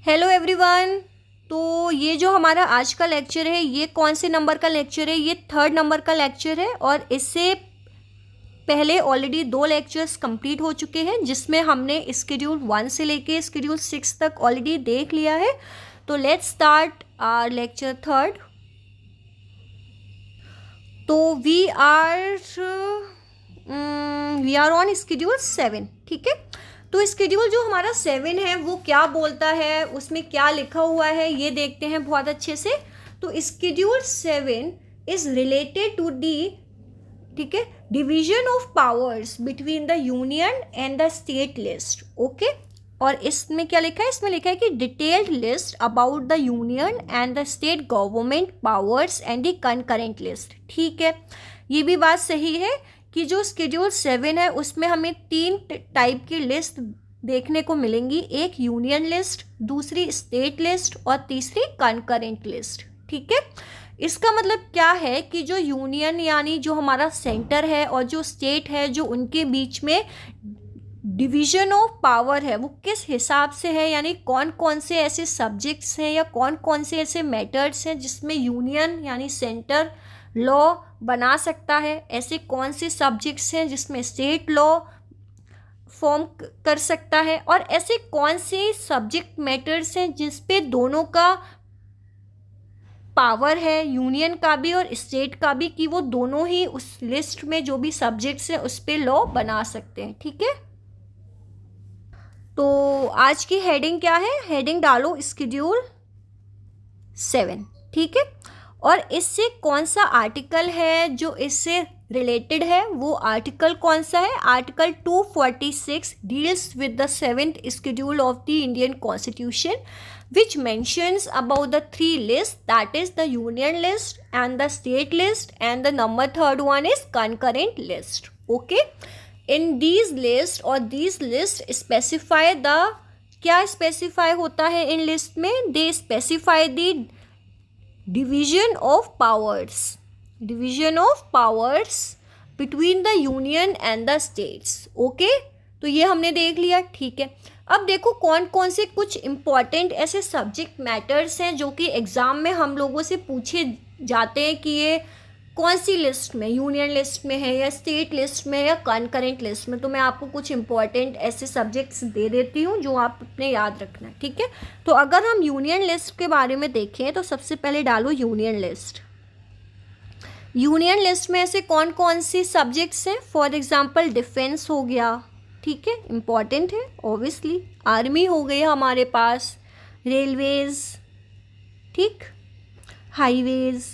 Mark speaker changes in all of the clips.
Speaker 1: Hello everyone. तो ये जो हमारा आज का लेक्चर है ये कौन से नंबर का लेक्चर है? ये 3rd नंबर का लेक्चर है और इससे पहले ऑलरेडी 2 लेक्चर्स कंप्लीट हो चुके हैं जिसमें हमने स्केड्यूल 1 से लेके स्केड्यूल 6 तक ऑलरेडी देख लिया है। तो let's start our lecture 3rd। तो वी आर ऑन स्केड्यूल 7। ठीक है, तो स्केड्यूल जो हमारा 7 है वो क्या बोलता है, उसमें क्या लिखा हुआ है ये देखते हैं बहुत अच्छे से। तो schedule 7 is related to the, ठीक है, division of powers between the union and the state list. Okay, और इसमें क्या लिखा है? इसमें लिखा है कि detailed list about the union and the state government powers and the concurrent list. ठीक है, ये भी बात सही है कि जो स्केड्यूल 7 है उसमें हमें 3 टाइप की लिस्ट देखने को मिलेंगी, एक यूनियन लिस्ट, दूसरी स्टेट लिस्ट और तीसरी कंकरेंट लिस्ट। ठीक है, इसका मतलब क्या है कि जो यूनियन यानी जो हमारा सेंटर है और जो स्टेट है, जो उनके बीच में डिवीजन ऑफ पावर है वो किस हिसाब से है, यानी कौन कौन से ऐसे सब्जेक्ट्स हैं या कौन कौन से ऐसे मैटर्स हैं जिसमें यूनियन यानी सेंटर लॉ बना सकता है, ऐसे कौन से सब्जेक्ट्स हैं जिसमें स्टेट लॉ फॉर्म कर सकता है, और ऐसे कौन से सब्जेक्ट मैटर्स हैं जिस पे दोनों का पावर है, यूनियन का भी और स्टेट का भी, कि वो दोनों ही उस लिस्ट में जो भी सब्जेक्ट्स हैं उस पे लॉ बना सकते हैं। ठीक है, तो आज की हेडिंग क्या है? हेडिंग डालो स्केड्यूल 7। ठीक है, और इससे कौन सा आर्टिकल है जो इससे रिलेटेड है, वो आर्टिकल कौन सा है? Article 246 deals with the 7th schedule of the Indian constitution which mentions about the 3 lists, that is the union list and the state list, and the number 3rd one is concurrent list. Okay, in these lists or these lists specify the, क्या specify होता है in list में? they specify the division of powers between the union and the states. Okay, तो ये हमने देख लिया। ठीक है, अब देखो कौन कौन से कुछ इम्पॉर्टेंट ऐसे सब्जेक्ट मैटर्स हैं जो कि एग्ज़ाम में हम लोगों से पूछे जाते हैं कि ये कौन सी लिस्ट में, यूनियन लिस्ट में है या स्टेट लिस्ट में या कॉन्करेंट लिस्ट में। तो मैं आपको कुछ इम्पॉर्टेंट ऐसे सब्जेक्ट्स दे देती हूँ जो आप अपने याद रखना। ठीक है, तो अगर हम यूनियन लिस्ट के बारे में देखें तो सबसे पहले डालो यूनियन लिस्ट। यूनियन लिस्ट में ऐसे कौन कौन सी सब्जेक्ट्स हैं? फॉर एग्जाम्पल डिफेंस हो गया, ठीक है, इम्पॉर्टेंट है ऑब्वियसली। आर्मी हो गई हमारे पास, रेलवेज, ठीक, हाईवेज,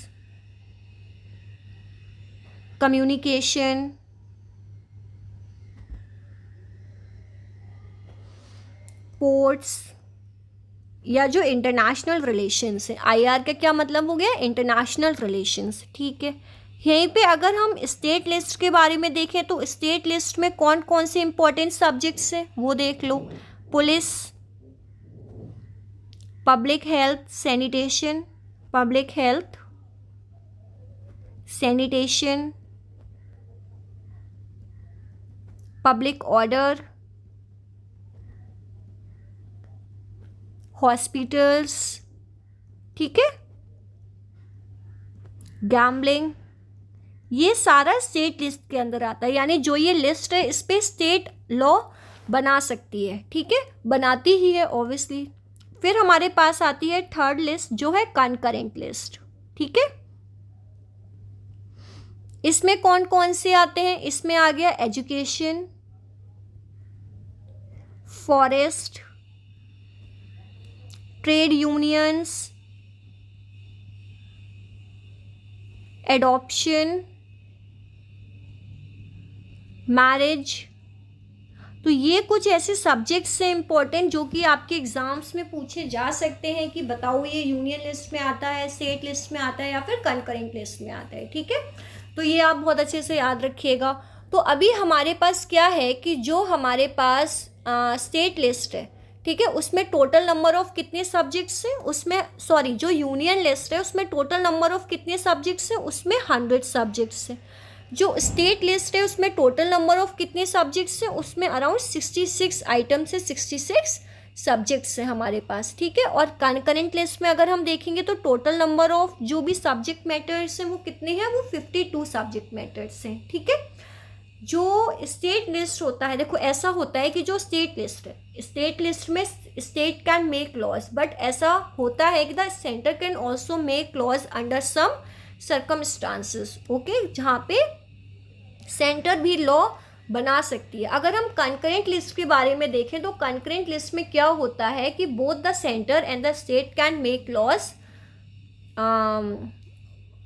Speaker 1: कम्युनिकेशन, पोर्ट्स, या जो इंटरनेशनल रिलेशंस है। आईआर का क्या मतलब हो गया? International relations. ठीक है, यहीं पे अगर हम स्टेट लिस्ट के बारे में देखें तो स्टेट लिस्ट में कौन कौन से इंपॉर्टेंट सब्जेक्ट्स हैं वो देख लो। Police, public health sanitation, public health sanitation, public order, hospitals, ठीक है, गैम्बलिंग, ये सारा स्टेट लिस्ट के अंदर आता है। यानी जो ये लिस्ट है इस पे स्टेट लॉ बना सकती है। ठीक है, बनाती ही है ऑब्वियसली। फिर हमारे पास आती है 3rd लिस्ट जो है कॉन्करेंट लिस्ट। ठीक है, इसमें कौन कौन से आते हैं? इसमें आ गया education, forest, trade unions, adoption, marriage. तो ये कुछ ऐसे सब्जेक्ट्स हैं इंपॉर्टेंट जो कि आपके एग्जाम्स में पूछे जा सकते हैं कि बताओ ये यूनियन लिस्ट में आता है, स्टेट लिस्ट में आता है या फिर कंकरेंट लिस्ट में आता है। ठीक है, तो ये आप बहुत अच्छे से याद रखिएगा। तो अभी हमारे पास क्या है कि जो हमारे पास स्टेट लिस्ट है, ठीक है, उसमें टोटल नंबर ऑफ कितने सब्जेक्ट्स हैं? उसमें सॉरी, जो यूनियन लिस्ट है उसमें टोटल नंबर ऑफ कितने सब्जेक्ट्स हैं? उसमें 100 सब्जेक्ट्स हैं। जो स्टेट लिस्ट है उसमें टोटल नंबर ऑफ कितने सब्जेक्ट्स हैं? उसमें अराउंड 66 आइटम्स है, 66 सब्जेक्ट्स हैं हमारे पास, ठीक है। और कंकरेंट लिस्ट में अगर हम देखेंगे तो टोटल नंबर ऑफ जो भी सब्जेक्ट मैटर्स हैं वो कितने हैं, वो 52 सब्जेक्ट मैटर्स हैं, ठीक है। जो स्टेट लिस्ट होता है, देखो ऐसा होता है कि जो स्टेट लिस्ट है, स्टेट लिस्ट में state can make laws, but ऐसा होता है कि the centre can also make laws under some circumstances, okay, जहाँ पे सेंटर भी लॉ बना सकती है। अगर हम कंकरेंट लिस्ट के बारे में देखें तो कंकरेंट लिस्ट में क्या होता है कि both the centre and the state can make laws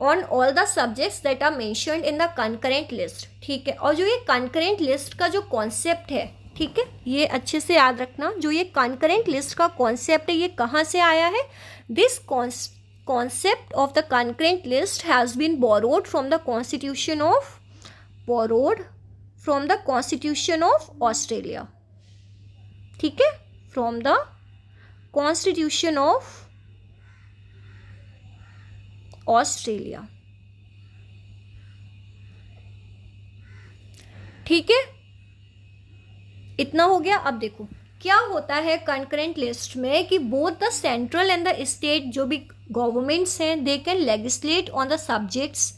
Speaker 1: on all the subjects that are mentioned in the concurrent list, ठीक है। और जो ये कंकरेंट लिस्ट का जो कॉन्सेप्ट है, ठीक है, ये अच्छे से याद रखना, जो ये कंकरेंट लिस्ट का कॉन्सेप्ट है ये कहाँ से आया है। This concept of the concurrent list has been borrowed from the constitution of Australia, ठीक है, from the constitution of Australia, ठीक है। इतना हो गया। अब देखो क्या होता है कंकरेंट लिस्ट में कि both the central and the state जो भी गवर्नमेंट्स हैं they can legislate on the subjects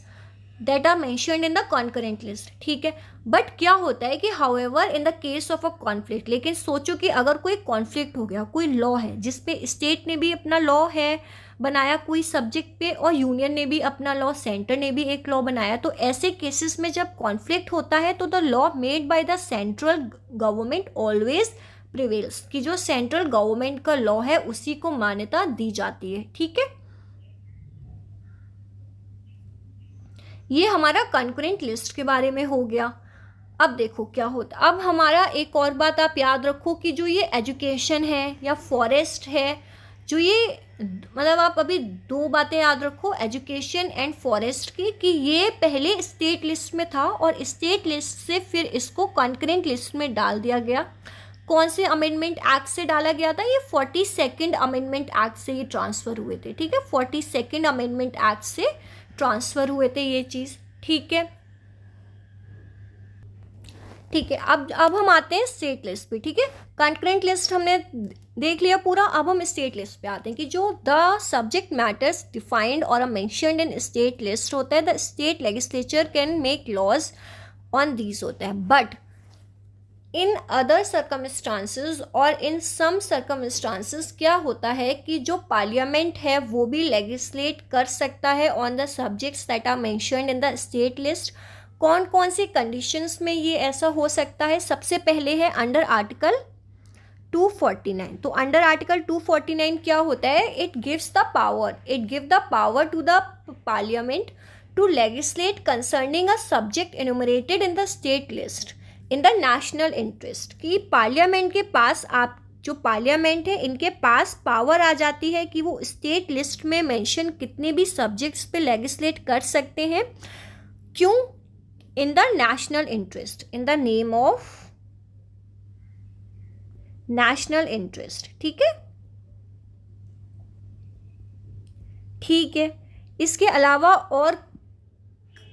Speaker 1: that are mentioned in the concurrent list, ठीक है। बट क्या होता है कि however in the case of a conflict, लेकिन सोचो कि अगर कोई कॉन्फ्लिक्ट हो गया, कोई लॉ है जिसपे स्टेट ने भी अपना लॉ है बनाया कोई सब्जेक्ट पे और यूनियन ने भी अपना लॉ, सेंटर ने भी एक लॉ बनाया, तो ऐसे केसेस में जब कॉन्फ्लिक्ट होता है तो the law made by the central government always prevails, कि जो सेंट्रल गवर्नमेंट का लॉ है उसी को मान्यता दी जाती है, ठीक है। ये हमारा कंकरेंट लिस्ट के बारे में हो गया। अब देखो क्या होता, अब हमारा एक और बात आप याद रखो कि जो ये एजुकेशन है या फॉरेस्ट है, जो ये मतलब आप अभी दो बातें याद रखो एजुकेशन एंड फॉरेस्ट की, कि ये पहले स्टेट लिस्ट में था और स्टेट लिस्ट से फिर इसको कंकरेंट लिस्ट में डाल दिया गया। कौन से अमेंडमेंट एक्ट से डाला गया था, ये 42nd अमेंडमेंट एक्ट से ये ट्रांसफ़र हुए थे, ठीक है। 42nd अमेंडमेंट एक्ट से ट्रांसफ़र हुए थे ये चीज़, ठीक है, ठीक है। अब हम आते हैं स्टेट लिस्ट पे, ठीक है। कंकरेंट लिस्ट हमने देख लिया पूरा, अब हम स्टेट लिस्ट पे आते हैं कि जो द सब्जेक्ट मैटर्स डिफाइंड और मेंशन्ड इन स्टेट लिस्ट होता है, the state legislature can make laws on these होता है, बट इन अदर सर्कमस्टांसेस और इन सम सर्कमस्टांसेस क्या होता है कि जो पार्लियामेंट है वो भी लेजिस्लेट कर सकता है on the subjects that are mentioned in the state list. कौन कौन सी कंडीशंस में ये ऐसा हो सकता है, सबसे पहले है अंडर आर्टिकल 249। तो अंडर आर्टिकल 249 क्या होता है, it give the power to the parliament to legislate concerning a subject enumerated in the state list in the national interest, कि पार्लियामेंट के पास, आप जो पार्लियामेंट है इनके पास पावर आ जाती है कि वो स्टेट लिस्ट में मेंशन कितने भी सब्जेक्ट्स पे लेजिस्लेट कर सकते हैं, क्यों, इन the national interest, in the name of national interest, ठीक है, ठीक है। इसके अलावा और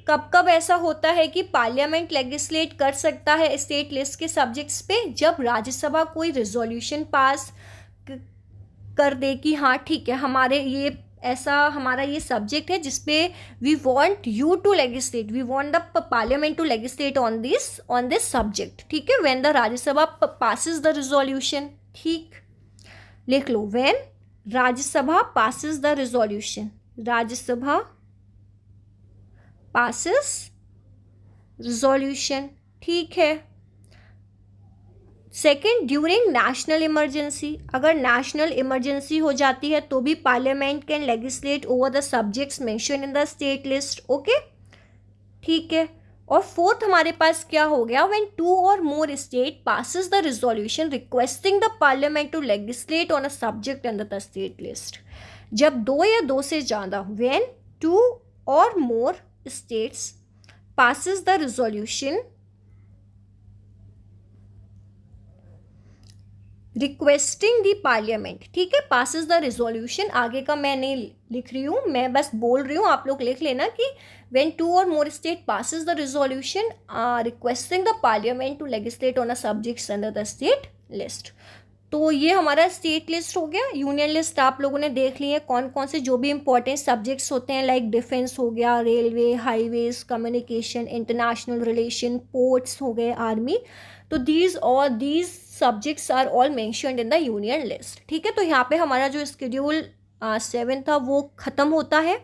Speaker 1: कब कब ऐसा होता है कि पार्लियामेंट लेजिस्लेट कर सकता है स्टेट लिस्ट के सब्जेक्ट्स पे, जब राज्यसभा कोई रिजोल्यूशन पास कर दे कि हाँ ठीक है हमारे ये ऐसा हमारा ये सब्जेक्ट है जिसपे we want you to legislate, we want the parliament to legislate on this subject, ठीक है। When the Rajya Sabha passes the resolution, ठीक, लिख लो, when Rajya Sabha passes the resolution, Rajya Sabha passes resolution, ठीक है। सेकेंड, ड्यूरिंग नेशनल इमरजेंसी, अगर नेशनल इमरजेंसी हो जाती है तो भी parliament can legislate over the subjects mention in the state list, okay, ठीक है। और फोर्थ हमारे पास क्या हो गया, व्हेन 2 और more state passes the resolution requesting the parliament to legislate on a subject under the state list, जब 2 या 2 से ज़्यादा, व्हेन 2 और मोर states passes the resolution requesting the parliament, ठीक है, passes the resolution, आगे का मैं नहीं लिख रही हूँ, मैं बस बोल रही हूँ, आप लोग लिख लेना कि when 2 or more state passes the resolution requesting the parliament to legislate on a subjects under the state list, तो ये हमारा स्टेट लिस्ट हो गया। यूनियन लिस्ट आप लोगों ने देख ली है, कौन कौन से जो भी इंपॉर्टेंट सब्जेक्ट्स होते हैं, लाइक डिफेंस हो गया, railway, highways, communication, international relation, ports हो गए, आर्मी। तो these subjects are all mentioned in the union list. ठीक है, तो यहाँ पे हमारा जो स्केड्यूल 7 था वो ख़त्म होता है।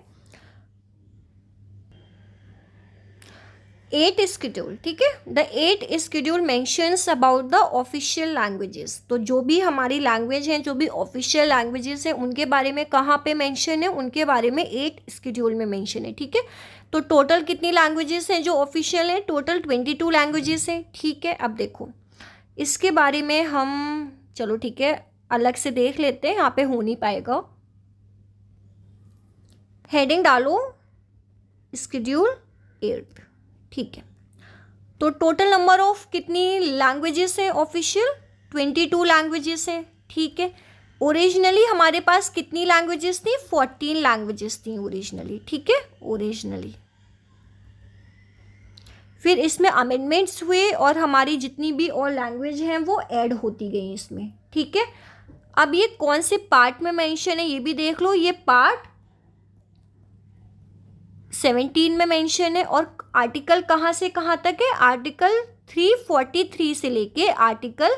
Speaker 1: 8 स्केड्यूल, ठीक है, the 8 schedule mentions about the official languages. तो जो भी हमारी लैंग्वेज हैं, जो भी ऑफिशियल लैंग्वेजेस हैं, उनके बारे में कहाँ पे मेंशन है, उनके बारे में 8 स्केड्यूल में मेंशन है। ठीक है, तो टोटल कितनी लैंग्वेजेस हैं जो ऑफिशियल हैं? टोटल 22 लैंग्वेजेस हैं। ठीक है, अब देखो इसके बारे में हम, चलो ठीक है, अलग से देख लेते हैं, यहाँ पे हो नहीं पाएगा। हेडिंग डालो स्केड्यूल 8। ठीक है, तो टोटल नंबर ऑफ कितनी लैंग्वेजेस है ऑफिशियल? 22 लैंग्वेजेस है। ठीक है, ओरिजिनली हमारे पास कितनी लैंग्वेजेस थी? 14 लैंग्वेजेस थी ओरिजिनली। ठीक है, ओरिजिनली फिर इसमें अमेंडमेंट्स हुए और हमारी जितनी भी और लैंग्वेज हैं वो ऐड होती गई इसमें। ठीक है, अब ये कौन से पार्ट में मेंशन है ये भी देख लो। ये पार्ट 17 में मेंशन है और आर्टिकल कहाँ से कहाँ तक है? आर्टिकल 343 से लेके आर्टिकल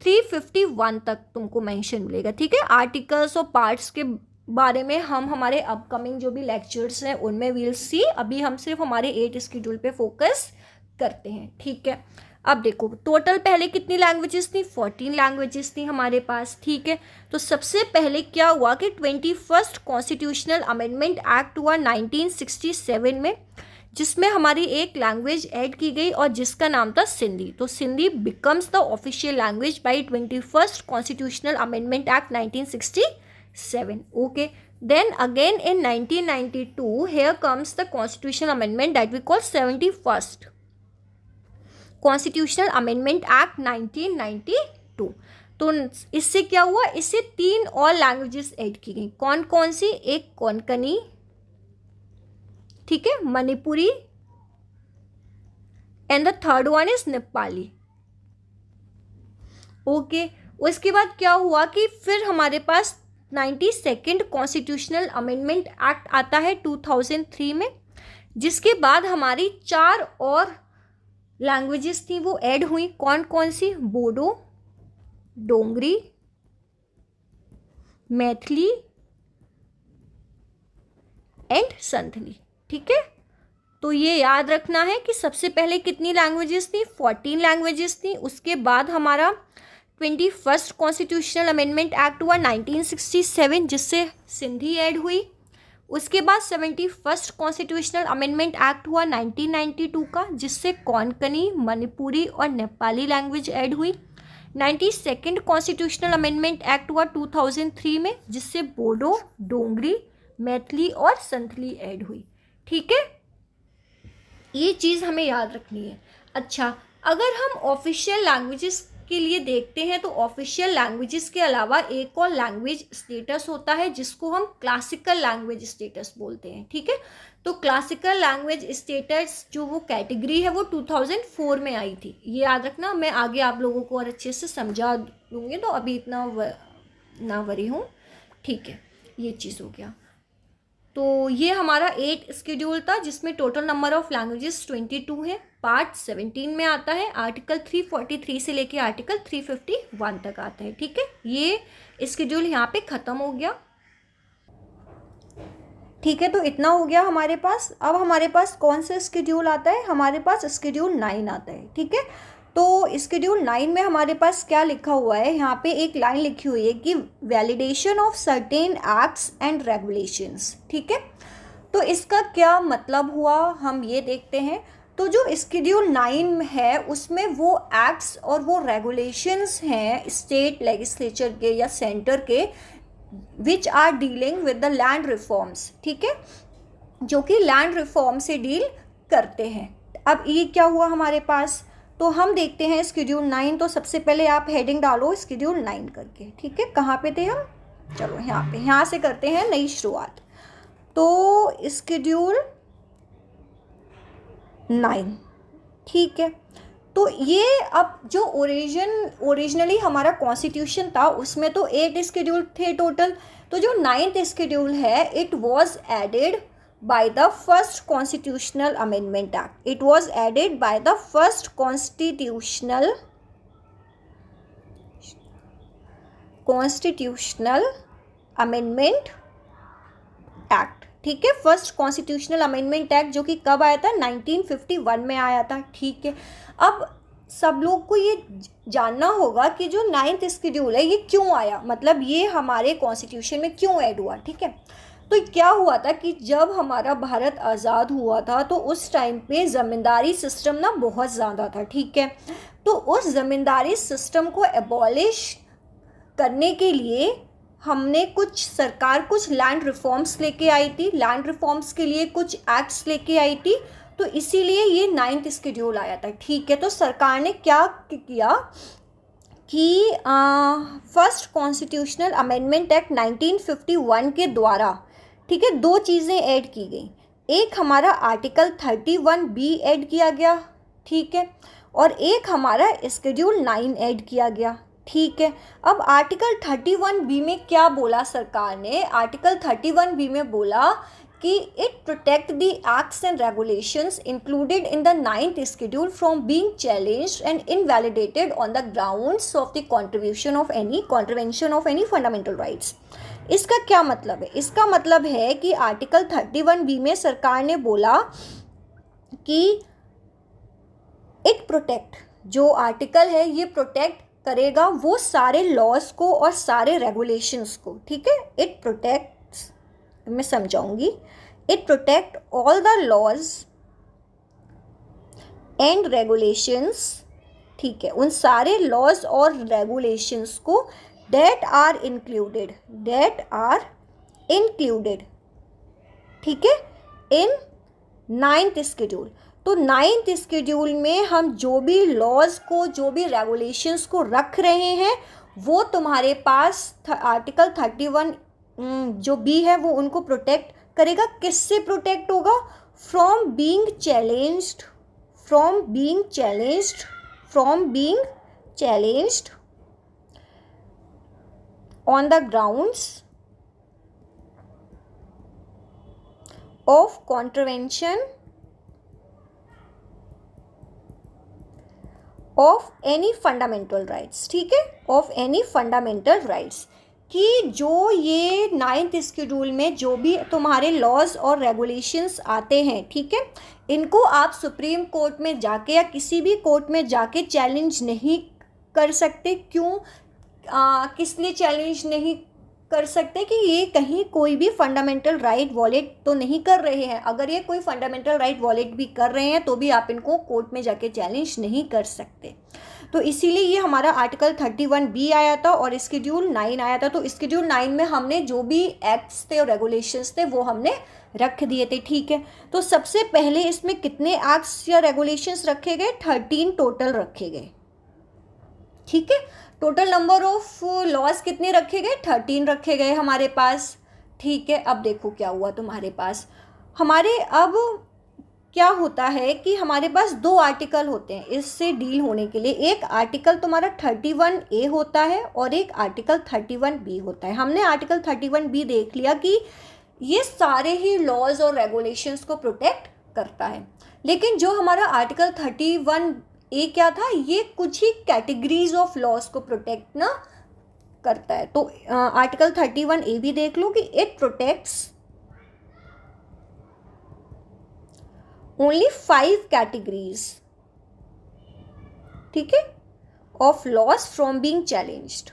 Speaker 1: 351 तक तुमको मेंशन मिलेगा। ठीक है, आर्टिकल्स और पार्ट्स के बारे में हम हमारे अपकमिंग जो भी लेक्चर्स हैं उनमें विल सी। अभी हम सिर्फ हमारे 8 स्केड्यूल पे फोकस करते हैं। ठीक है, अब देखो टोटल पहले कितनी लैंग्वेजेस थी? 14 लैंग्वेजेस थी हमारे पास। ठीक है, तो सबसे पहले क्या हुआ कि 21st कॉन्स्टिट्यूशनल अमेंडमेंट एक्ट हुआ 1967 में, जिसमें हमारी एक लैंग्वेज ऐड की गई और जिसका नाम था सिंधी। तो Sindhi becomes the official language by 21st constitutional amendment act 1967। Okay, then again in 1992 here comes the constitutional amendment that we call 71st constitutional amendment act 1992। तो इससे क्या हुआ? इससे 3 और लैंग्वेजेस ऐड की गई। कौन कौन सी? एक कोंकणी, ठीक है, Manipuri, and the third one is Nepali. Okay, उसके बाद क्या हुआ कि फिर हमारे पास 92nd कॉन्स्टिट्यूशनल अमेंडमेंट एक्ट आता है 2003 में, जिसके बाद हमारी 4 और लैंग्वेजेस थी वो ऐड हुई। कौन कौन सी? बोडो, डोंगरी, मैथिली एंड संथली। ठीक है, तो ये याद रखना है कि सबसे पहले कितनी लैंग्वेजेस थी? 14 लैंग्वेजेस थी। उसके बाद हमारा 21st कॉन्स्टिट्यूशनल अमेंडमेंट एक्ट हुआ 1967, जिससे सिंधी ऐड हुई। उसके बाद 71st कॉन्स्टिट्यूशनल अमेंडमेंट एक्ट हुआ 1992 का, जिससे कोंकणी, मणिपुरी और नेपाली लैंग्वेज ऐड हुई। 92nd कॉन्स्टिट्यूशनल अमेंडमेंट एक्ट हुआ 2003 में, जिससे बोडो, डोंगरी, मैथिली और संथली ऐड हुई। ठीक है, ये चीज़ हमें याद रखनी है। अच्छा, अगर हम ऑफिशियल लैंग्वेजेस के लिए देखते हैं तो ऑफिशियल लैंग्वेजेस के अलावा एक और लैंग्वेज स्टेटस होता है जिसको हम क्लासिकल लैंग्वेज स्टेटस बोलते हैं। ठीक है, तो क्लासिकल लैंग्वेज स्टेटस जो वो कैटेगरी है वो 2004 में आई थी। ये याद रखना, मैं आगे आप लोगों को और अच्छे से समझा दूंगी, तो अभी इतना ना वरी हूँ। ठीक है, ये चीज़ हो गया। तो ये हमारा 8 स्केड्यूल था जिसमें टोटल नंबर ऑफ लैंग्वेजेस 22 है। पार्ट 17 में आता है, आर्टिकल 343 से लेके आर्टिकल 351 तक आता है। ठीक है, ये स्केड्यूल यहाँ पे ख़त्म हो गया। ठीक है, तो इतना हो गया हमारे पास। अब हमारे पास कौन सा स्केड्यूल आता है? हमारे पास स्केड्यूल 9 आता है। ठीक है, तो स्केड्यूल 9 में हमारे पास क्या लिखा हुआ है? यहाँ पे एक लाइन लिखी हुई है कि validation of certain acts and regulations. ठीक है, तो इसका क्या मतलब हुआ हम ये देखते हैं। तो जो स्केड्यूल 9 है उसमें वो एक्ट्स और वो रेगुलेशंस हैं स्टेट लेजिस्लेचर के या सेंटर के, which are dealing with the land reforms. ठीक है, जो कि लैंड रिफॉर्म से डील करते हैं। अब ये क्या हुआ हमारे पास? तो हम देखते हैं स्केड्यूल 9। तो सबसे पहले आप हेडिंग डालो स्केड्यूल 9 करके। ठीक है, कहाँ पे थे हम? चलो यहाँ पे, यहाँ से करते हैं नई शुरुआत। तो स्केड्यूल 9, ठीक है, तो ये अब जो ओरिजिनली हमारा कॉन्स्टिट्यूशन था उसमें तो 8 स्केड्यूल थे टोटल, तो जो 9th स्केड्यूल है it was added by the first constitutional amendment act, it was added by the first constitutional amendment act, ठीक है, फर्स्ट कॉन्स्टिट्यूशनल अमेंडमेंट एक्ट, जो कि कब आया था, 1951 में आया था, ठीक है। अब सब लोग को ये जानना होगा कि जो 9th स्केड्यूल है ये क्यों आया, मतलब ये हमारे कॉन्स्टिट्यूशन में क्यों ऐड हुआ, ठीक है। तो क्या हुआ था कि जब हमारा भारत आज़ाद हुआ था तो उस टाइम पे ज़मींदारी सिस्टम ना बहुत ज़्यादा था, ठीक है। तो उस ज़मींदारी सिस्टम को एबॉलिश करने के लिए हमने सरकार कुछ लैंड रिफॉर्म्स लेके आई थी, लैंड रिफॉर्म्स के लिए कुछ एक्ट्स लेके आई थी, तो इसीलिए ये 9th स्केड्यूल आया था, ठीक है। तो सरकार ने क्या किया कि फर्स्ट कॉन्स्टिट्यूशनल अमेंडमेंट एक्ट 1951 के द्वारा, ठीक है, 2 चीज़ें ऐड की गई, एक हमारा आर्टिकल 31B ऐड किया गया, ठीक है, और एक हमारा स्केड्यूल 9 ऐड किया गया, ठीक है। अब आर्टिकल 31B में क्या बोला सरकार ने, आर्टिकल 31B में बोला कि it protect the acts and regulations included in the 9th schedule from being challenged and invalidated on the grounds of the contravention of any fundamental rights. इसका क्या मतलब है, इसका मतलब है कि आर्टिकल 31B में सरकार ने बोला कि इट प्रोटेक्ट, जो आर्टिकल है ये प्रोटेक्ट करेगा वो सारे लॉज को और सारे रेगुलेशंस को, ठीक है। इट प्रोटेक्ट्स, मैं समझाऊंगी, it protect all the laws and regulations, ठीक है, उन सारे लॉज और रेगुलेशंस को that are included, ठीक है, इन 9th स्केड्यूल। तो 9th स्केड्यूल में हम जो भी लॉज को, जो भी रेगुलेशंस को रख रहे हैं वो तुम्हारे पास आर्टिकल 31 जो बी है वो उनको प्रोटेक्ट करेगा। किससे प्रोटेक्ट होगा, from being challenged on the grounds of contravention of any fundamental rights, ठीक है, of any fundamental rights, कि जो ये 9th स्केड्यूल में जो भी तुम्हारे लॉज और रेगुलेशंस आते हैं, ठीक है, इनको आप सुप्रीम कोर्ट में जाके या किसी भी कोर्ट में जाके चैलेंज नहीं कर सकते। क्यों, किस लिए चैलेंज नहीं कर सकते कि ये कहीं कोई भी फंडामेंटल राइट वॉलेट तो नहीं कर रहे हैं। अगर ये कोई फंडामेंटल राइट वॉलेट भी कर रहे हैं तो भी आप इनको कोर्ट में जाके चैलेंज नहीं कर सकते। तो इसीलिए ये हमारा आर्टिकल 31B आया था और स्केड्यूल 9 आया था। तो स्केड्यूल 9 में हमने जो भी एक्ट्स थे और रेगुलेशंस थे वो हमने रख दिए थे, ठीक है। तो सबसे पहले इसमें कितने एक्ट्स या रेगुलेशंस रखे गए, 13 टोटल रखे गए, ठीक है। टोटल नंबर ऑफ लॉज कितने रखे गए, 13 रखे गए हमारे पास, ठीक है। अब देखो क्या हुआ तुम्हारे पास, हमारे अब क्या होता है कि हमारे पास 2 आर्टिकल होते हैं इससे डील होने के लिए। एक आर्टिकल तुम्हारा 31A होता है और एक आर्टिकल 31B होता है। हमने आर्टिकल 31B देख लिया कि ये सारे ही लॉज और रेगुलेशंस को प्रोटेक्ट करता है, लेकिन जो हमारा आर्टिकल 31A क्या था, ये कुछ ही कैटेगरीज ऑफ लॉज को प्रोटेक्ट ना करता है। तो आर्टिकल 31A भी देख लो कि इट प्रोटेक्ट्स ओनली 5 कैटेगरीज, ठीक है, of laws from being challenged.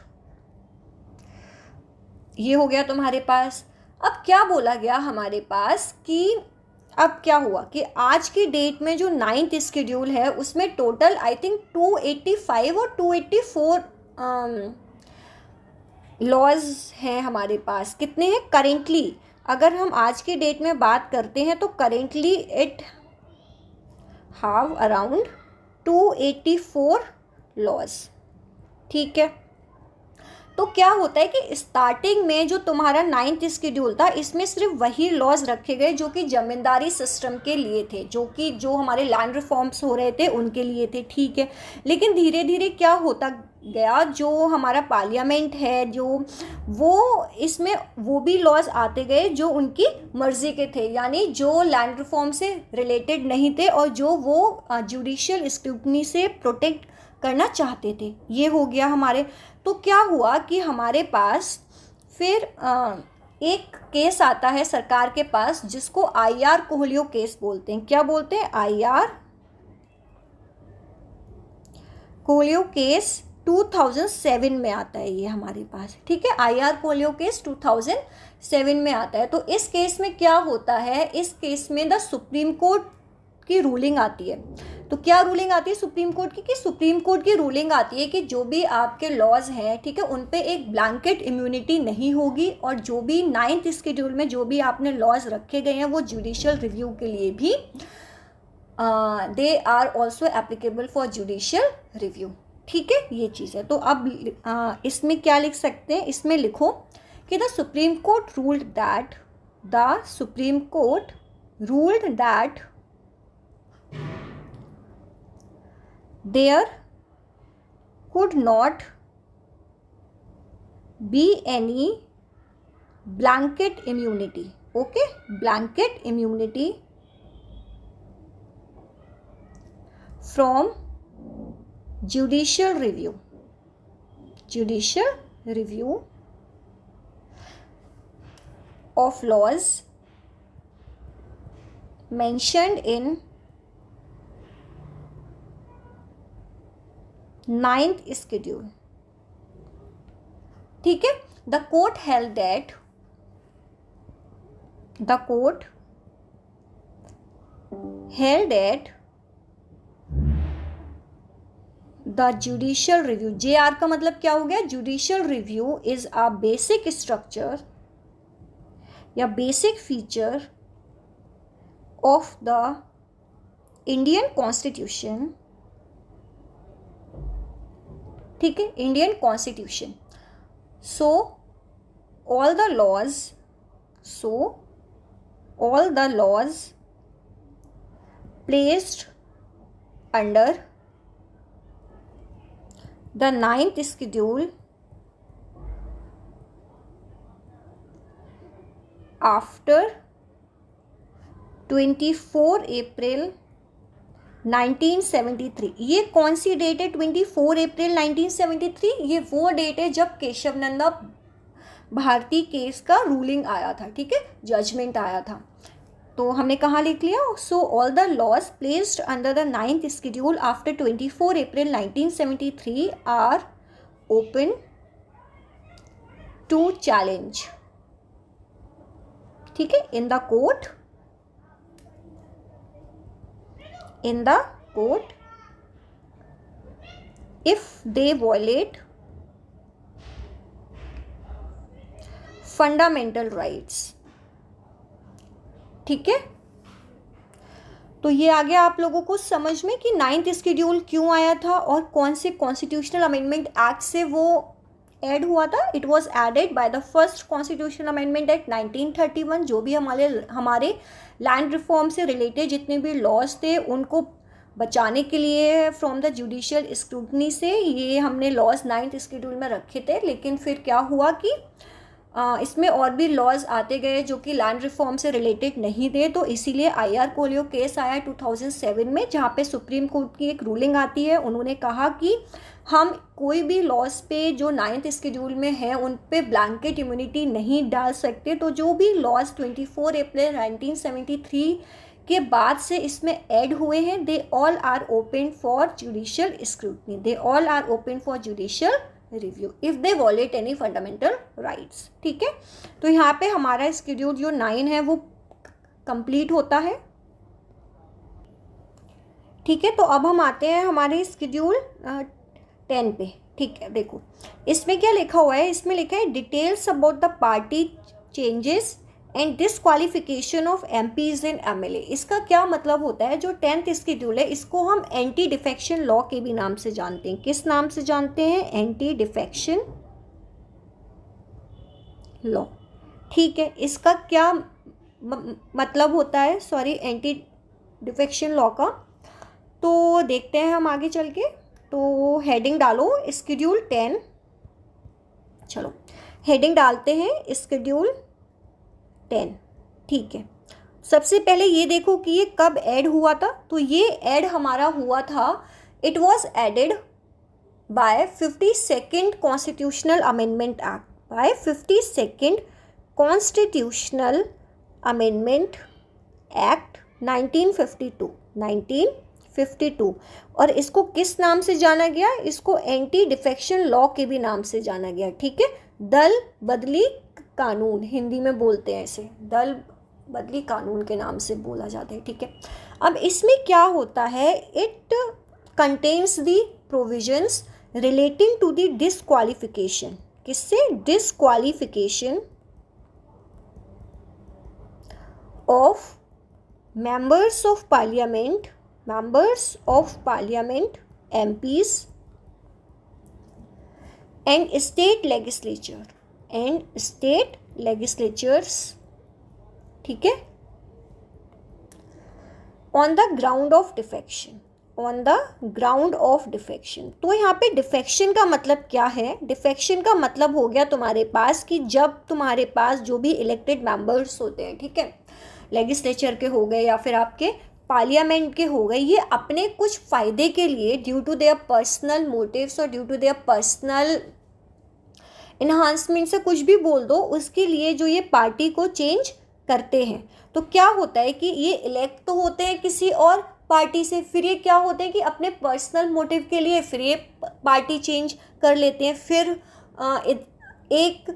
Speaker 1: ये हो गया तुम्हारे पास। अब क्या बोला गया हमारे पास कि अब क्या हुआ कि आज की डेट में जो 9th स्केड्यूल है उसमें टोटल आई थिंक 285 और 284 लॉज हैं हमारे पास। कितने हैं करेंटली, अगर हम आज की डेट में बात करते हैं तो currently it have around 284 laws, ठीक है। तो तो क्या होता है कि स्टार्टिंग में जो तुम्हारा 9th शेड्यूल था इसमें सिर्फ वही लॉज रखे गए जो कि जमींदारी सिस्टम के लिए थे, जो हमारे लैंड रिफॉर्म्स हो रहे थे उनके लिए थे, ठीक है। लेकिन धीरे धीरे क्या होता गया, जो हमारा पार्लियामेंट है जो वो इसमें वो भी लॉज आते गए जो उनकी मर्जी के थे, यानी जो लैंड रिफॉर्म से रिलेटेड नहीं थे और जो वो जुडिशियल स्क्रूटनी से प्रोटेक्ट करना चाहते थे। ये हो गया हमारे। तो क्या हुआ कि हमारे पास फिर एक केस आता है सरकार के पास जिसको आईआर कोहलियो केस बोलते हैं। क्या बोलते हैं? आईआर कोहलियो केस 2007 में आता है ये हमारे पास, ठीक है। आईआर कोहलियो केस 2007 में आता है। तो इस केस में क्या होता है, इस केस में द सुप्रीम कोर्ट की रूलिंग आती है। तो क्या रूलिंग आती है सुप्रीम कोर्ट की? कि सुप्रीम कोर्ट की रूलिंग आती है कि जो भी आपके लॉज हैं, ठीक है, उन पे एक ब्लैंकेट इम्यूनिटी नहीं होगी और जो भी 9th शेड्यूल में जो भी आपने लॉज रखे गए हैं वो जुडिशियल रिव्यू के लिए भी they are also applicable for judicial review, ठीक है, ये चीज़ है। तो अब इसमें क्या लिख सकते हैं? इसमें लिखो कि the supreme court ruled that there could not be any blanket immunity, okay, blanket immunity from judicial review of laws mentioned in 9th schedule, ठीक है। The court held that the judicial review, JR का मतलब क्या हो गया? Judicial review is a basic structure या basic feature of the Indian constitution, ठीक है, Indian constitution. So all the laws placed under the 9th schedule after 24 April 1973। ये कौन सी डेट है? 24 अप्रैल 1973। ये वो डेट है जब केशव नंदा भारती केस का रूलिंग आया था, ठीक है, जजमेंट आया था। तो हमने कहाँ लिख लिया? So all the laws placed under the 9th schedule after 24 April 1973 are open to challenge, ठीक है, in the court if they violate fundamental rights, ठीक है। तो ये आ गया आप लोगों को समझ में कि 9th शेड्यूल क्यों आया था और कौन से कॉन्स्टिट्यूशनल अमेंडमेंट एक्ट से वो ऐड हुआ था। It was added by the first constitutional amendment act 1931। जो भी हमारे लैंड रिफॉर्म से रिलेटेड जितने भी लॉज थे उनको बचाने के लिए फ्रॉम द जुडिशियल स्क्रूटनी से ये हमने लॉज 9th शेड्यूल में रखे थे। लेकिन फिर क्या हुआ कि इसमें और भी लॉज आते गए जो कि लैंड रिफॉर्म से रिलेटेड नहीं थे, तो इसीलिए आईआर कोहलियो केस आया 2007 में, जहाँ पे सुप्रीम कोर्ट की एक रूलिंग आती है। उन्होंने कहा कि हम कोई भी लॉज पे जो 9th शेड्यूल में है उन पे ब्लैंकेट इम्यूनिटी नहीं डाल सकते। तो जो भी लॉज 24 अप्रैल 1973 के बाद से इसमें ऐड हुए हैं, they all are open for judicial scrutiny, they all are open for judicial review if they violate any fundamental rights, ठीक है। तो यहाँ पे हमारा शेड्यूल जो 9 है वो कंप्लीट होता है, ठीक है। तो अब हम आते हैं हमारे शेड्यूल 10 पे, ठीक है। देखो इसमें क्या लिखा हुआ है, इसमें लिखा है details about the party changes and disqualification of MPs and MLA। इसका क्या मतलब होता है? जो 10th शेड्यूल है इसको हम एंटी डिफेक्शन लॉ के भी नाम से जानते हैं। किस नाम से जानते हैं? Anti defection law. ठीक है, इसका क्या मतलब होता है, सॉरी, एंटी डिफेक्शन लॉ का, तो देखते हैं हम आगे चल के। तो हेडिंग डालो स्केड्यूल 10। चलो हेडिंग डालते हैं स्केड्यूल 10। ठीक है, सबसे पहले ये देखो कि ये कब ऐड हुआ था। तो ये ऐड हमारा हुआ था, it was added by 52nd constitutional amendment act, by 52nd constitutional amendment act 1952। और इसको किस नाम से जाना गया, इसको एंटी डिफेक्शन लॉ के भी नाम से जाना गया। ठीक है, दल बदली कानून हिंदी में बोलते हैं इसे, दल बदली कानून के नाम से बोला जाता है। ठीक है, अब इसमें क्या होता है, it contains the provisions relating to the disqualification, किससे, disqualification of members of parliament MPs and state legislatures, ठीक है, on the ground of defection, तो यहाँ पे डिफेक्शन का मतलब क्या है, डिफेक्शन का मतलब हो गया तुम्हारे पास कि जब तुम्हारे पास जो भी इलेक्टेड मेंबर्स होते हैं, ठीक है, लेजिस्लेचर के हो गए या फिर आपके पार्लियामेंट के हो गए, ये अपने कुछ फ़ायदे के लिए due to their personal motives और due to their personal enhancement से कुछ भी बोल दो, उसके लिए जो ये पार्टी को चेंज करते हैं। तो क्या होता है कि ये इलेक्ट तो होते हैं किसी और पार्टी से, फिर ये क्या होते हैं कि अपने पर्सनल मोटिव के लिए फिर ये पार्टी चेंज कर लेते हैं, फिर एक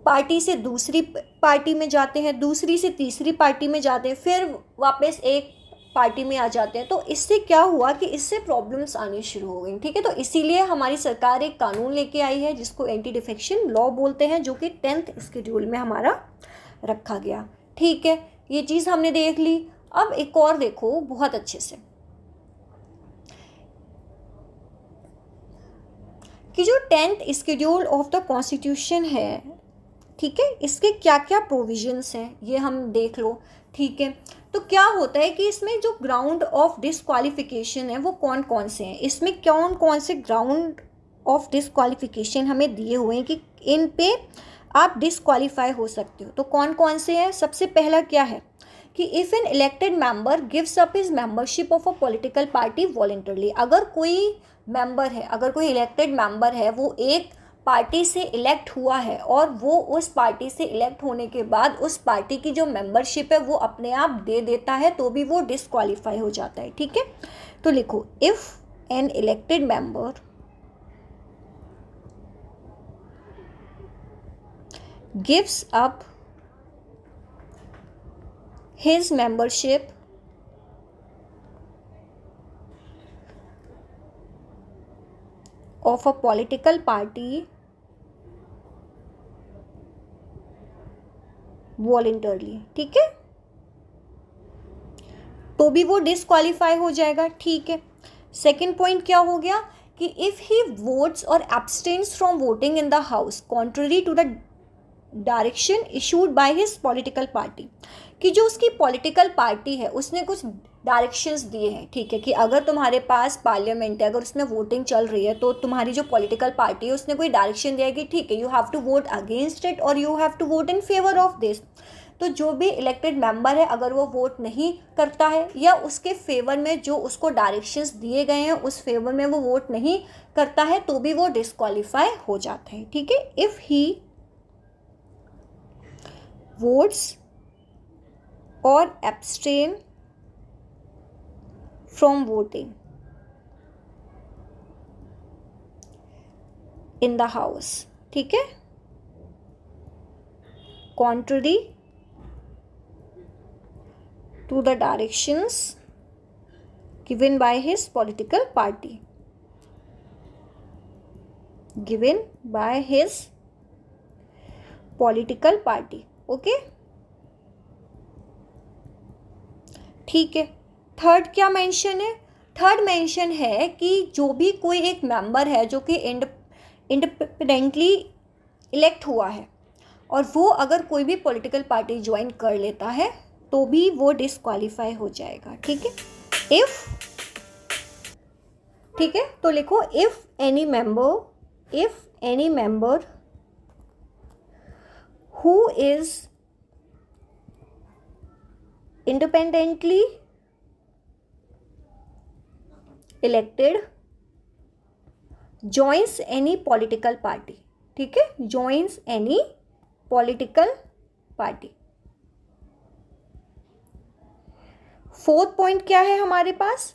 Speaker 1: पार्टी से दूसरी पार्टी में जाते हैं, दूसरी से तीसरी पार्टी में जाते हैं, फिर वापस एक पार्टी में आ जाते हैं। तो इससे क्या हुआ कि इससे प्रॉब्लम्स आनी शुरू हो गई। ठीक है, तो इसीलिए हमारी सरकार एक कानून लेके आई है जिसको एंटी डिफेक्शन लॉ बोलते हैं, जो कि 10th शेड्यूल में हमारा रखा गया। ठीक है, ये चीज़ हमने देख ली। अब एक और देखो बहुत अच्छे से कि जो 10th schedule of the constitution है, ठीक है, इसके क्या क्या प्रोविजंस हैं ये हम देख लो। ठीक है, तो क्या होता है कि इसमें जो ग्राउंड ऑफ डिसक्वालिफिकेशन है वो कौन कौन से हैं, इसमें कौन कौन से ग्राउंड ऑफ डिसक्वालिफिकेशन हमें दिए हुए हैं कि इन पे आप डिसक्वालीफाई हो सकते हो। तो कौन कौन से हैं, सबसे पहला क्या है कि if an elected member gives up his membership of a political party voluntarily, अगर कोई मेंबर है, अगर कोई इलेक्टेड मेंबर है, वो एक पार्टी से इलेक्ट हुआ है और वो उस पार्टी से इलेक्ट होने के बाद उस पार्टी की जो मेंबरशिप है वो अपने आप दे देता है, तो भी वो डिसक्वालीफाई हो जाता है। ठीक है, तो लिखो, if an elected member gives up his membership of a political party voluntarily, ठीक है, तो भी वो डिसक्वालीफाई हो जाएगा। ठीक है, सेकेंड पॉइंट क्या हो गया कि इफ ही वोट्स और abstains from voting in the house contrary to the direction issued by his political party, कि जो उसकी पॉलिटिकल पार्टी है उसने कुछ डायरेक्शंस दिए हैं। ठीक है, कि अगर तुम्हारे पास पार्लियामेंट है, अगर उसमें वोटिंग चल रही है, तो तुम्हारी जो पॉलिटिकल पार्टी है उसने कोई डायरेक्शन दिया है कि ठीक है, you have to vote against it और you have to vote in favour of this. तो जो भी इलेक्टेड मेंबर है, अगर वो वोट नहीं करता है या उसके फेवर में जो उसको डायरेक्शंस दिए गए हैं उस फेवर में वो वोट नहीं करता है, तो भी वो डिसक्वालीफाई हो जाता है। ठीक है, if he votes or abstain from voting in the house, ठीक है, contrary to the directions given by his political party, given by his political party। Okay, ठीक है, थर्ड क्या मेंशन है, थर्ड मेंशन है कि जो भी कोई एक मेंबर है जो कि इंडिपेंडेंटली इलेक्ट हुआ है, और वो अगर कोई भी पॉलिटिकल पार्टी ज्वाइन कर लेता है तो भी वो डिस्क्वालीफाई हो जाएगा, ठीक है। ठीक है, तो लिखो if any member who is independently elected joins any political party, ठीक है, joins any political party। Fourth point क्या है हमारे पास?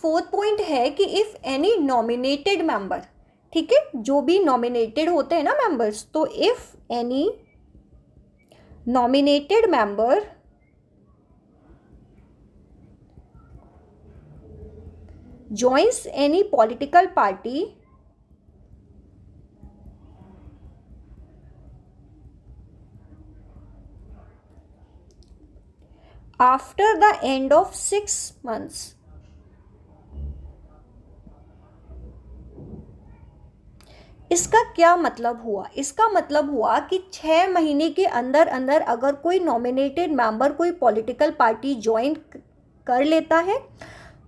Speaker 1: फोर्थ पॉइंट है कि इफ एनी नॉमिनेटेड मेंबर, ठीक है, जो भी नॉमिनेटेड होते हैं ना मेंबर्स, तो if any nominated member joins any political party after the end of 6 months, इसका क्या मतलब हुआ? इसका मतलब हुआ कि 6 महीने के अंदर अंदर अगर कोई नॉमिनेटेड मेंबर कोई पॉलिटिकल पार्टी ज्वाइन कर लेता है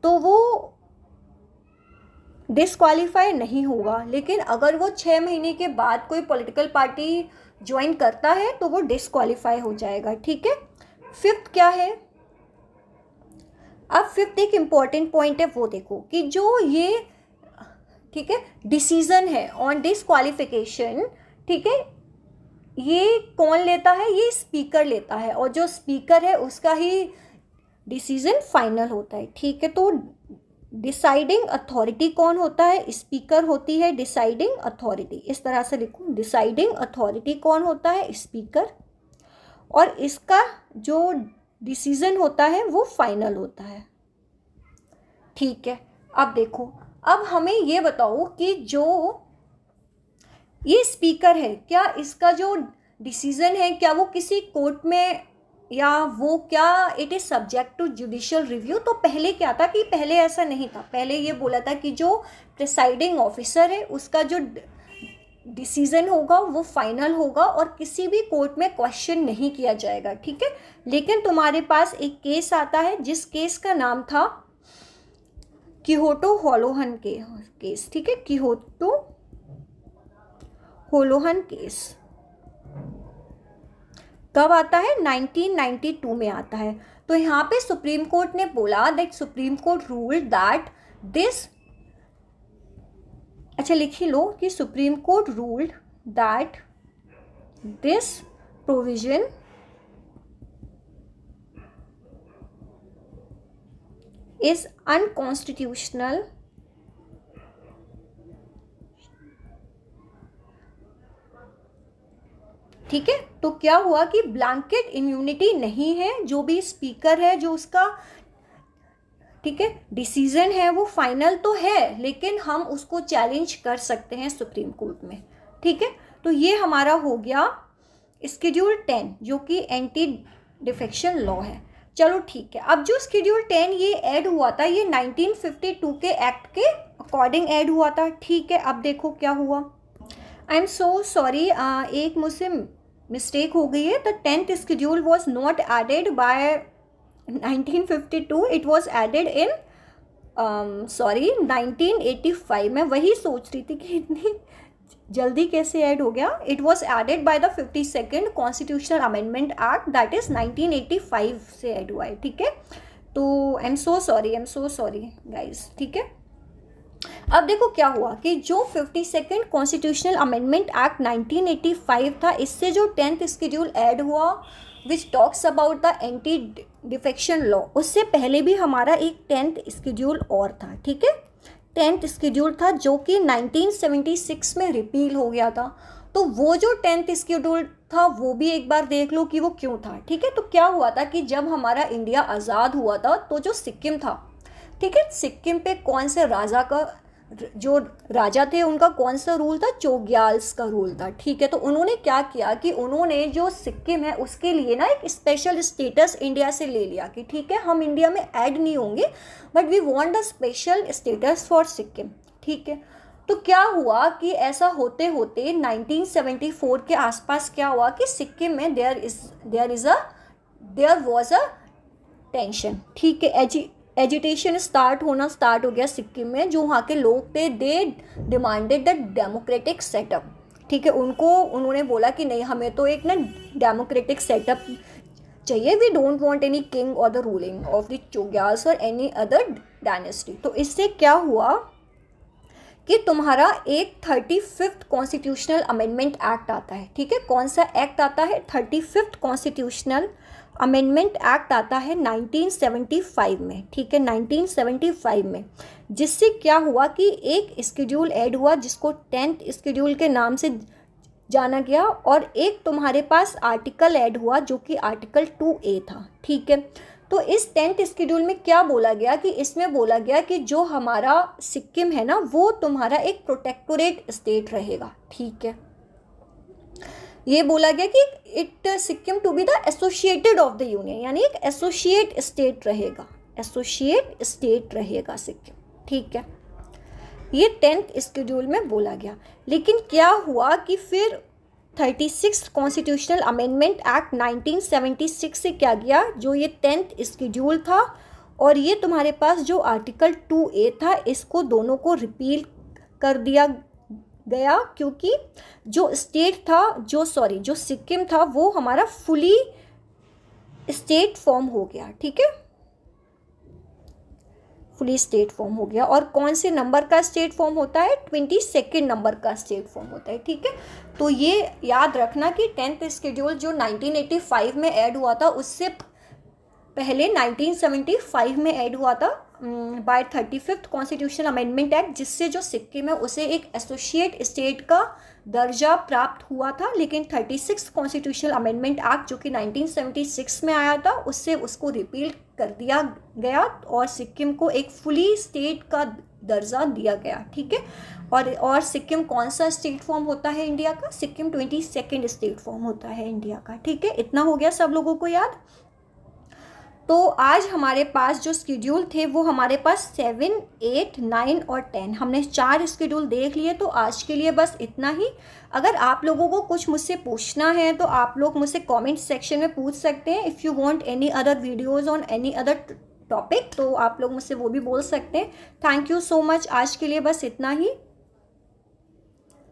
Speaker 1: तो वो डिस्क्वालीफाई नहीं होगा, लेकिन अगर वो 6 महीने के बाद कोई पॉलिटिकल पार्टी ज्वाइन करता है तो वो डिस्क्वालीफाई हो जाएगा, ठीक है। फिफ्थ क्या है? अब फिफ्थ एक इम्पॉर्टेंट पॉइंट है, वो देखो कि जो ये, ठीक है, डिसीजन है ऑन डिस्क्वालिफिकेशन, ठीक है, ये कौन लेता है? ये स्पीकर लेता है, और जो स्पीकर है उसका ही डिसीजन फाइनल होता है, ठीक है। तो डिसाइडिंग अथॉरिटी कौन होता है? स्पीकर होती है डिसाइडिंग अथॉरिटी। इस तरह से लिखो, डिसाइडिंग अथॉरिटी कौन होता है? स्पीकर, और इसका जो डिसीजन होता है वो फाइनल होता है, ठीक है। अब देखो, अब हमें ये बताओ कि जो ये स्पीकर है, क्या इसका जो डिसीजन है क्या वो किसी कोर्ट में, या वो क्या it is subject to judicial review? तो पहले क्या था कि पहले ऐसा नहीं था, पहले ये बोला था कि जो प्रिसाइडिंग ऑफिसर है उसका जो डिसीजन होगा वो फाइनल होगा और किसी भी कोर्ट में क्वेश्चन नहीं किया जाएगा, ठीक है। लेकिन तुम्हारे पास एक केस आता है जिस केस का नाम था क्वियोटो होलोहन केस, ठीक है, क्वियोटो होलोहन केस कब आता है? 1992 में आता है। तो यहाँ पे सुप्रीम कोर्ट ने बोला that supreme court ruled that this, अच्छा लिख ही लो कि supreme court ruled that this provision is unconstitutional ठीक है। तो क्या हुआ कि ब्लैंकेट इम्यूनिटी नहीं है, जो भी स्पीकर है जो उसका, ठीक है, डिसीजन है वो फाइनल तो है, लेकिन हम उसको चैलेंज कर सकते हैं सुप्रीम कोर्ट में, ठीक है। तो ये हमारा हो गया शेड्यूल 10 जो कि एंटी डिफेक्शन लॉ है। चलो ठीक है, अब जो शेड्यूल 10 ये ऐड हुआ था ये 1952 के एक्ट के अकॉर्डिंग ऐड हुआ था, ठीक है। अब देखो क्या हुआ, आई एम सो सॉरी, एक मुझसे मिस्टेक हो गई है। The 10th schedule was not added by 1952, it was added in 1985। मैं वही सोच रही थी कि इतनी जल्दी कैसे ऐड हो गया। It was added by the 52nd constitutional amendment act, that is 1985 से ऐड हुआ है, ठीक है। तो I am so sorry guys, ठीक है। अब देखो क्या हुआ कि जो 52nd कॉन्स्टिट्यूशनल अमेंडमेंट एक्ट 1985 था, इससे जो 10th शेड्यूल ऐड हुआ which talks about the anti defection law, उससे पहले भी हमारा एक 10th शेड्यूल और था, ठीक है। 10th शेड्यूल था जो कि 1976 में रिपील हो गया था। तो वो जो 10th शेड्यूल था वो भी एक बार देख लो कि वो क्यों था, ठीक है। तो क्या हुआ था कि जब हमारा इंडिया आज़ाद हुआ था तो जो सिक्किम था, ठीक है, सिक्किम पे कौन से राजा का, जो राजा थे उनका कौन सा रूल था? चोग्याल्स का रूल था, ठीक है। तो उन्होंने क्या किया कि उन्होंने जो सिक्किम है उसके लिए ना एक स्पेशल स्टेटस इंडिया से ले लिया कि ठीक है हम इंडिया में ऐड नहीं होंगे but we want a special status for Sikkim, ठीक है। तो क्या हुआ कि ऐसा होते होते 1974 के आसपास क्या हुआ कि सिक्किम में देयर वॉज अ टेंशन, ठीक है, एजिटेशन स्टार्ट हो गया सिक्किम में। जो वहाँ के लोग थे they demanded the democratic setup, ठीक है, उन्होंने बोला कि नहीं, हमें तो एक ना डेमोक्रेटिक सेटअप चाहिए, we don't want any king और the ruling of the Chogyals और एनी अदर डायनेस्टी। तो इससे क्या हुआ कि तुम्हारा एक 35th कॉन्स्टिट्यूशनल अमेंडमेंट एक्ट आता है, ठीक है। कौन सा एक्ट आता है? 35th कॉन्स्टिट्यूशनल अमेंडमेंट एक्ट आता है 1975 में, ठीक है, 1975 में। जिससे क्या हुआ कि एक स्केड्यूल ऐड हुआ जिसको 10th स्केड्यूल के नाम से जाना गया, और एक तुम्हारे पास आर्टिकल ऐड हुआ जो कि आर्टिकल 2A था, ठीक है। तो इस 10th स्केड्यूल में क्या बोला गया कि इसमें बोला गया कि जो हमारा सिक्किम है ना वो तुम्हारा एक प्रोटेक्टोरेट स्टेट रहेगा, ठीक है। ये बोला गया कि it Sikkim to be the associated of the union, यानी एक एसोसिएट स्टेट रहेगा, एसोसिएट स्टेट रहेगा सिक्किम, ठीक है। ये 10th स्केड्यूल में बोला गया। लेकिन क्या हुआ कि फिर 36 कॉन्स्टिट्यूशनल अमेंडमेंट एक्ट 1976 से क्या गया, जो ये 10th स्केड्यूल था और ये तुम्हारे पास जो आर्टिकल 2A था, इसको दोनों को रिपील कर दिया गया, क्योंकि जो स्टेट था जो सिक्किम था वो हमारा फुली स्टेट फॉर्म हो गया, ठीक है, फुली स्टेट फॉर्म हो गया। और कौन से नंबर का स्टेट फॉर्म होता है? 22nd नंबर का स्टेट फॉर्म होता है, ठीक है। तो ये याद रखना कि 10th स्केड्यूल जो 1985 में ऐड हुआ था उससे पहले 1975 में ऐड हुआ था bye 35th constitutional amendment act, जिससे जो सिक्किम है उसे एक एसोसिएट स्टेट का दर्जा प्राप्त हुआ था। लेकिन 36 कॉन्स्टिट्यूशनल अमेंडमेंट एक्ट जो कि 1976 में आया था उससे उसको रिपील कर दिया गया और सिक्किम को एक फुली स्टेट का दर्जा दिया गया, ठीक है। और सिक्किम कौन सा स्टेट फॉर्म होता है इंडिया का? सिक्किम 22nd स्टेट फॉर्म होता है इंडिया का, ठीक है। इतना हो गया सब लोगों को याद। तो आज हमारे पास जो स्केड्यूल थे वो हमारे पास 7, 8, 9 और 10, हमने 4 स्केड्यूल देख लिए। तो आज के लिए बस इतना ही। अगर आप लोगों को कुछ मुझसे पूछना है तो आप लोग मुझसे कमेंट सेक्शन में पूछ सकते हैं। If you want any other videos on any other topic तो आप लोग मुझसे वो भी बोल सकते हैं। Thank you so much. आज के लिए बस इतना ही।